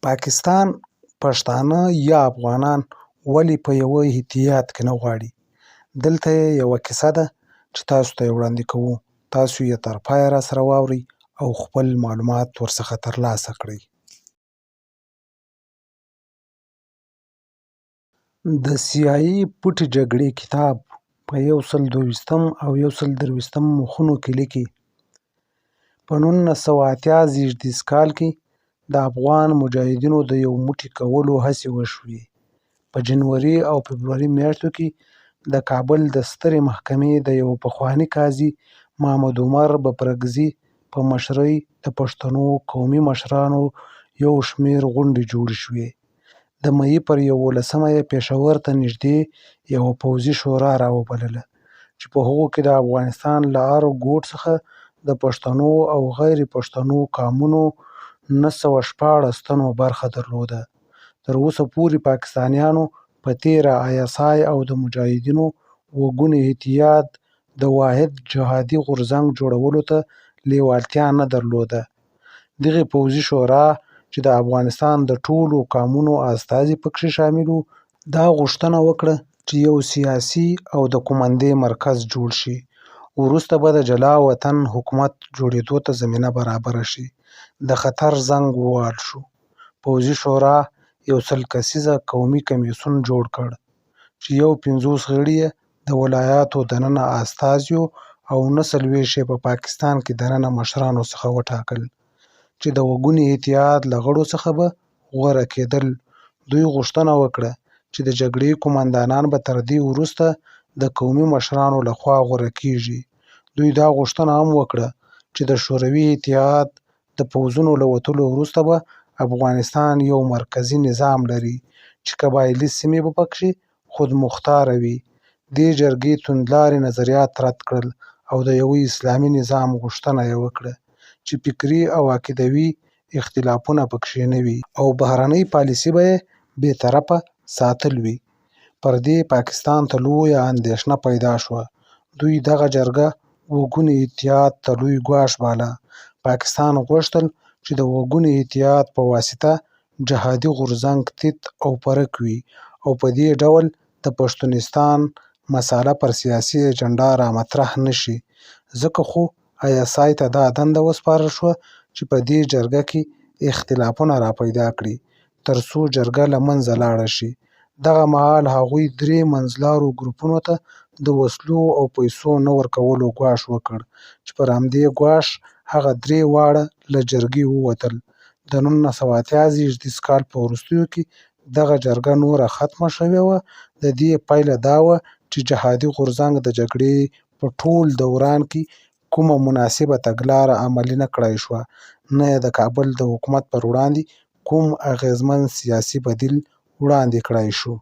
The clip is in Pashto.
پاکستان پښتانه یا افغانان ولې په یوه اتحاد کې نه غواړي؟ دلته یوه کیسه ده چې تاسو ته یې وړاندې کوو. تاسو یې تر پایه راسره واورئ او خپل معلومات ورڅخه ترلاسه کړئ. د سیاسي پټې جګړې کتاب په 122 او 123 مخونو کې لیکي: په 1988 زېږدیز کال کې د افغان مجاهدینو د یو موټی کولو هڅې وشوې. په جنوري او فبروري میاشتو کې د کابل د سترې محکمې د یوه پخواني قاضي محمد عمر ببرکزي په مشرۍ د پښتنو قومي مشرانو یو شمېر غونډې جوړې شوې. د مۍ پر 11مه یې پېښور ته نږدې یوه پوځي شورا راوبلله چې په هغو کې د افغانستان له هر ګوټ څخه د پښتنو او غیر پښتنو قومونو 914 تنو برخه درلوده. تر اوسه پورې پاکستانیانو په تېره ISI او د مجاهدینو وګوني اتحاد د واحد جهادي غورځنګ جوړولو ته لېوالتیا نه درلوده. دغې پوځي شورا چې د افغانستان د ټولو قومونو استازي پکې شامل وو، دا غوښتنه وکړه چې یو سیاسي او د قوماندې مرکز جوړ شي. وروسته به د جلا وطن حکومت جوړېدو ته زمینه برابره شي. د خطر زنګ ووهل شو. پوځي شورا یو 100 کسیزه قومي کمیسیون جوړ کړ چې یو 50 غړي یې د ولایاتو دننه استازیو او 49 یې په پاکستان کې دننه مشرانو څخه وټاکل چې د وګوني اتحاد له غړو څخه به غوره کېدل. دوی غوښتنه وکړه چې د جګړې قوماندانان به تر دې وروسته د قومي مشرانو لخوا غوره کېږي. دوی دا غوښتنه هم وکړه چې د شوروي اتحاد د پوځونو له وتلو وروسته به افغانستان یو مرکزي نظام لري چې قبایلي سیمې به پکې خودمختاره وي. دې جرګې توندلاري نظریات رد کړل او د یوه اسلامي نظام غوښتنه یې وکړه چې فکري او عقیدوي اختلافونه پکې نه وي او بهرنۍ پالیسي به یې بېطرفه ساتل وي. پر دې پاکستان ته لویه اندېښنه پیدا شوه. دوی دغه جرګه وګوني اتحاد ته لوی ګواښ باله. پاکستان غوښتل چې د وګوني اتحاد په واسطه جهادي غورځنګ تیت او پرک وي او په دې ډول د پښتونستان مساله پر سیاسي اجنډا رامطرح نه شي. ځکه خو ISI ته دا دنده وسپارل شوه چې په دې جرګه کې اختلافونه راپیدا کړي تر څو جرګه له منځه لاړه شي. دغه مهال هغوی 3 منځلارو ګروپونو ته د وسلو او پیسو نه ورکولو ګواښ وکړ چې پر همدې ګواښ هغه 3 واړه له جرګې ووتل. د 1988 زېږدیز کال په وروستیو کې دغه جرګه نوره ختمه شوې وه. د دې پایله دا وه چې جهادي غورځنګ د جګړې په ټول دوران کې کومه مناسبه تګلاره عملي نه کړای شوه، نه یې د کابل د حکومت پر وړاندې کوم اغېزمن سیاسي بدیل وړاندې کړای شو.